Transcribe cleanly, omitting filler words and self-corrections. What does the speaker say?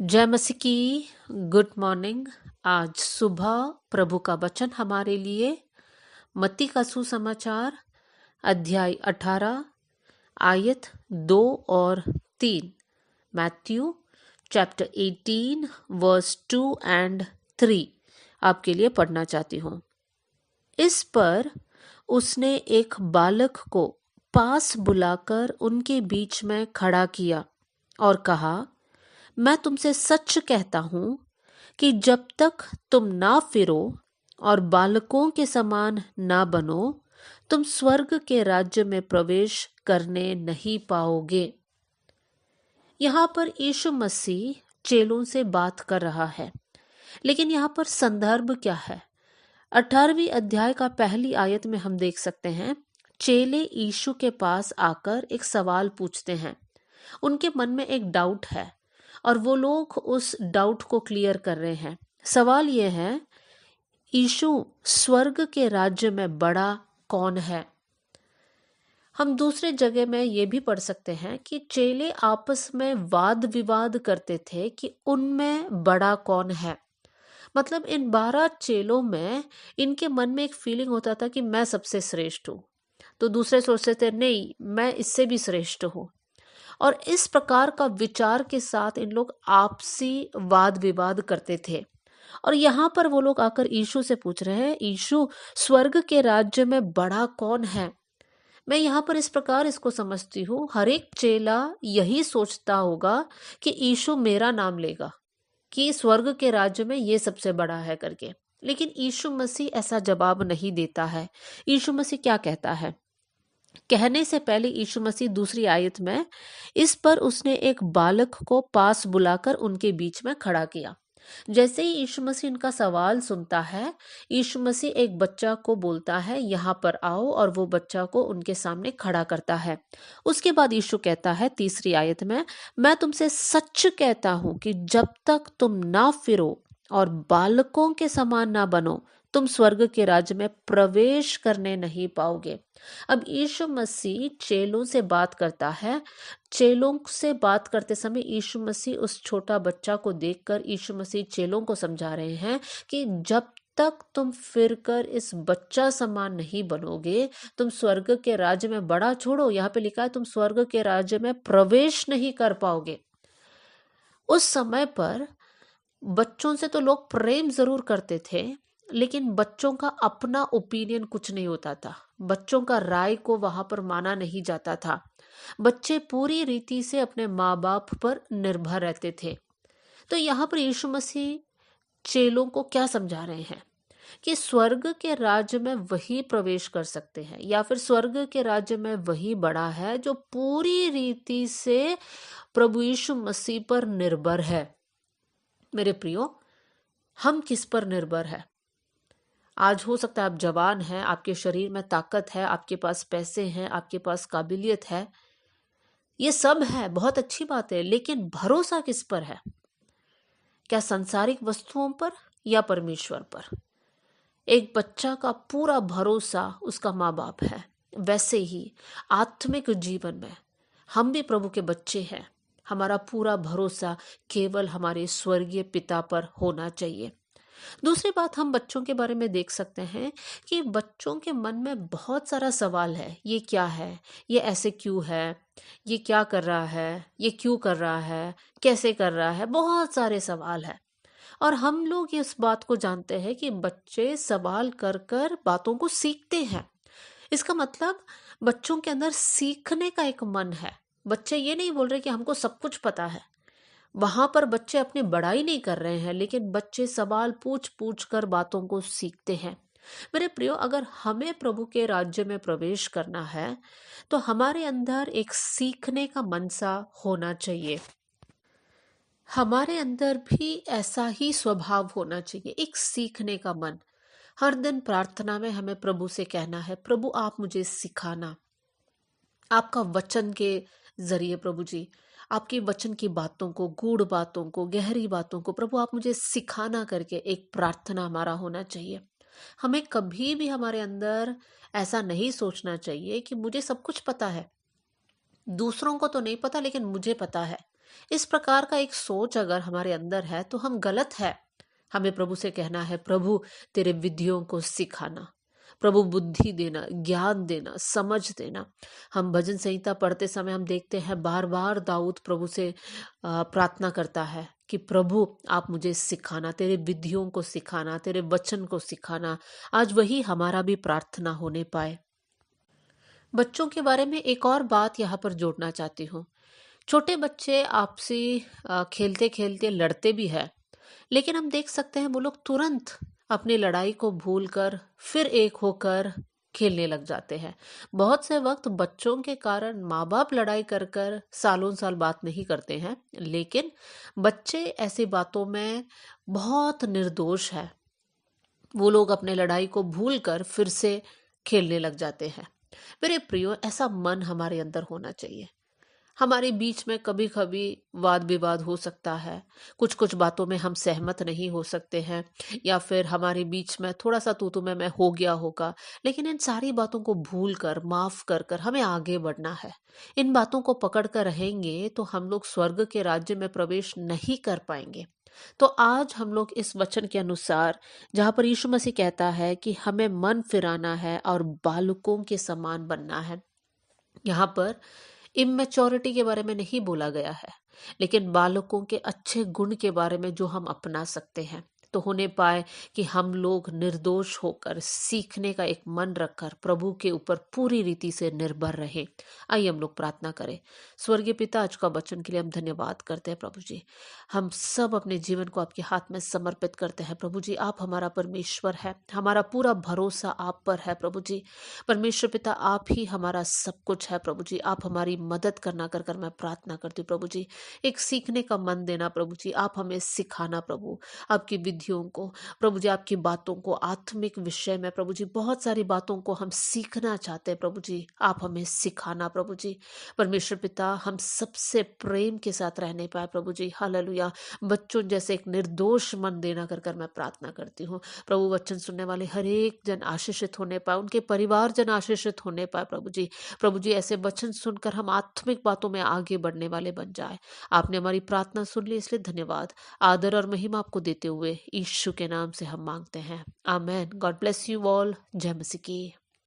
जय मसीह की। Good morning. आज सुबह प्रभु का वचन हमारे लिए मत्ती का सुसमाचार अध्याय 18 आयत 2 और 3। मैथ्यू चैप्टर 18 वर्स 2 एंड 3 आपके लिए पढ़ना चाहती हूँ। इस पर उसने एक बालक को पास बुलाकर उनके बीच में खड़ा किया और कहा, मैं तुमसे सच कहता हूं कि जब तक तुम ना फिरो और बालकों के समान ना बनो, तुम स्वर्ग के राज्य में प्रवेश करने नहीं पाओगे। यहाँ पर यीशु मसीह चेलों से बात कर रहा है, लेकिन यहाँ पर संदर्भ क्या है? 18वीं अध्याय का पहली आयत में हम देख सकते हैं, चेले यीशु के पास आकर एक सवाल पूछते हैं। उनके मन में एक डाउट है और वो लोग उस डाउट को क्लियर कर रहे हैं। सवाल ये है, यीशु स्वर्ग के राज्य में बड़ा कौन है? हम दूसरे जगह में ये भी पढ़ सकते हैं कि चेले आपस में वाद विवाद करते थे कि उनमें बड़ा कौन है। मतलब इन 12 चेलों में इनके मन में एक फीलिंग होता था कि मैं सबसे श्रेष्ठ हूँ, तो दूसरे सोचते थे नहीं, मैं इससे भी श्रेष्ठ हूँ। और इस प्रकार का विचार के साथ इन लोग आपसी वाद विवाद करते थे। और यहाँ पर वो लोग आकर यीशु से पूछ रहे हैं, यीशु स्वर्ग के राज्य में बड़ा कौन है? मैं यहाँ पर इस प्रकार इसको समझती हूँ, हर एक चेला यही सोचता होगा कि यीशु मेरा नाम लेगा कि स्वर्ग के राज्य में ये सबसे बड़ा है करके। लेकिन यीशु मसीह ऐसा जवाब नहीं देता है। यीशु मसीह क्या कहता है? कहने से पहले यीशु मसीह दूसरी आयत में, इस पर उसने एक बालक को पास बुलाकर उनके बीच में खड़ा किया। जैसे ही यीशु मसीह इनका सवाल सुनता है, यीशु मसीह एक बच्चा को बोलता है, यहाँ पर आओ, और वो बच्चा को उनके सामने खड़ा करता है। उसके बाद यीशु कहता है तीसरी आयत में, मैं तुमसे सच कहता हूं कि जब तक तुम ना फिरो और बालकों के समान ना बनो, तुम स्वर्ग के राज्य में प्रवेश करने नहीं पाओगे। अब यीशु मसीह चेलों से बात करता है। चेलों से बात करते समय यीशु मसीह उस छोटा बच्चा को देखकर यीशु मसीह चेलों को समझा रहे हैं कि जब तक तुम फिरकर इस बच्चा समान नहीं बनोगे, तुम स्वर्ग के राज्य में, बड़ा छोड़ो, यहाँ पे लिखा है तुम स्वर्ग के राज्य में प्रवेश नहीं कर पाओगे। उस समय पर बच्चों से तो लोग प्रेम जरूर करते थे, लेकिन बच्चों का अपना ओपिनियन कुछ नहीं होता था। बच्चों का राय को वहां पर माना नहीं जाता था। बच्चे पूरी रीति से अपने माँ बाप पर निर्भर रहते थे। तो यहाँ पर यीशु मसीह चेलों को क्या समझा रहे हैं कि स्वर्ग के राज्य में वही प्रवेश कर सकते हैं, या फिर स्वर्ग के राज्य में वही बड़ा है जो पूरी रीति से प्रभु यीशु मसीह पर निर्भर है। मेरे प्रियो, हम किस पर निर्भर है? आज हो सकता है आप जवान हैं, आपके शरीर में ताकत है, आपके पास पैसे हैं, आपके पास काबिलियत है, ये सब है, बहुत अच्छी बात है, लेकिन भरोसा किस पर है? क्या सांसारिक वस्तुओं पर या परमेश्वर पर? एक बच्चा का पूरा भरोसा उसका माँ बाप है, वैसे ही आत्मिक जीवन में हम भी प्रभु के बच्चे हैं। हमारा पूरा भरोसा केवल हमारे स्वर्गीय पिता पर होना चाहिए। दूसरी बात, हम बच्चों के बारे में देख सकते हैं कि बच्चों के मन में बहुत सारा सवाल है। ये क्या है? ये ऐसे क्यों है? ये क्या कर रहा है? ये क्यों कर रहा है? कैसे कर रहा है? बहुत सारे सवाल है। और हम लोग इस बात को जानते हैं कि बच्चे सवाल कर कर बातों को सीखते हैं। इसका मतलब बच्चों के अंदर सीखने का एक मन है। बच्चे ये नहीं बोल रहे कि हमको सब कुछ पता है। वहां पर बच्चे अपनी बड़ाई नहीं कर रहे हैं, लेकिन बच्चे सवाल पूछ पूछ कर बातों को सीखते हैं। मेरे प्रियो, अगर हमें प्रभु के राज्य में प्रवेश करना है तो हमारे अंदर एक सीखने का मनसा होना चाहिए। हमारे अंदर भी ऐसा ही स्वभाव होना चाहिए, एक सीखने का मन। हर दिन प्रार्थना में हमें प्रभु से कहना है, प्रभु आप मुझे सिखाना। आपका वचन के जरिए प्रभु जी, आपके वचन की बातों को, गूढ़ बातों को, गहरी बातों को प्रभु आप मुझे सिखाना करके एक प्रार्थना हमारा होना चाहिए। हमें कभी भी हमारे अंदर ऐसा नहीं सोचना चाहिए कि मुझे सब कुछ पता है, दूसरों को तो नहीं पता लेकिन मुझे पता है। इस प्रकार का एक सोच अगर हमारे अंदर है तो हम गलत है। हमें प्रभु से कहना है, प्रभु तेरे विधियों को सिखाना, प्रभु बुद्धि देना, ज्ञान देना, समझ देना। हम भजन संहिता पढ़ते समय हम देखते हैं बार बार दाऊद प्रभु से प्रार्थना करता है कि प्रभु आप मुझे सिखाना, तेरे विधियों को सिखाना, तेरे वचन को सिखाना। आज वही हमारा भी प्रार्थना होने पाए। बच्चों के बारे में एक और बात यहाँ पर जोड़ना चाहती हूँ। छोटे बच्चे आपसी खेलते खेलते लड़ते भी है, लेकिन हम देख सकते हैं वो लोग तुरंत अपनी लड़ाई को भूलकर फिर एक होकर खेलने लग जाते हैं। बहुत से वक्त बच्चों के कारण माँ बाप लड़ाई कर कर सालों साल बात नहीं करते हैं, लेकिन बच्चे ऐसी बातों में बहुत निर्दोष है। वो लोग अपने लड़ाई को भूलकर फिर से खेलने लग जाते हैं। मेरे प्रियो, ऐसा मन हमारे अंदर होना चाहिए। हमारे बीच में कभी कभी वाद विवाद हो सकता है, कुछ कुछ बातों में हम सहमत नहीं हो सकते हैं, या फिर हमारे बीच में थोड़ा सा तू तुम्हें मैं हो गया होगा, लेकिन इन सारी बातों को भूल कर, माफ कर कर हमें आगे बढ़ना है। इन बातों को पकड़ कर रहेंगे तो हम लोग स्वर्ग के राज्य में प्रवेश नहीं कर पाएंगे। तो आज हम लोग इस वचन के अनुसार, जहाँ पर यीशु मसीह कहता है कि हमें मन फिराना है और बालकों के समान बनना है, यहाँ पर इमेच्योरिटी के बारे में नहीं बोला गया है, लेकिन बालकों के अच्छे गुण के बारे में जो हम अपना सकते हैं। तो होने पाए कि हम लोग निर्दोष होकर सीखने का एक मन रखकर प्रभु के ऊपर पूरी रीति से निर्भर रहे। आइए हम लोग प्रार्थना करें। स्वर्गीय पिता, आज का वचन के लिए हम धन्यवाद करते हैं प्रभु जी। हम सब अपने जीवन को आपके हाथ में समर्पित करते हैं प्रभु जी। आप हमारा परमेश्वर है, हमारा पूरा भरोसा आप पर है प्रभु जी। परमेश्वर पिता, आप ही हमारा सब कुछ है प्रभु जी। आप हमारी मदद करना कर कर मैं प्रार्थना करती हूँ प्रभु जी। एक सीखने का मन देना प्रभु जी, आप हमें सिखाना प्रभु, आपकी विधियों को प्रभु जी, आपकी बातों को, आत्मिक विषय में प्रभु जी बहुत सारी बातों को हम सीखना चाहते हैं प्रभु जी। आप हमें सिखाना प्रभु जी। परमेश्वर पिता, हम सबसे प्रेम के साथ रहने पाए प्रभु जी। हालेलुया। बच्चों जैसे एक निर्दोष मन देना कर कर मैं प्रार्थना करती हूँ प्रभु। वचन सुनने वाले हर एक जन आशीषित होने पाए, उनके परिवारजन आशीषित होने पाए प्रभु जी। प्रभु जी, ऐसे वचन सुनकर हम आत्मिक बातों में आगे बढ़ने वाले बन जाए। आपने हमारी प्रार्थना सुन ली, इसलिए धन्यवाद। आदर और महिमा आपको देते हुए यीशु के नाम से हम मांगते हैं, amen. God bless you all. जय मसीह की।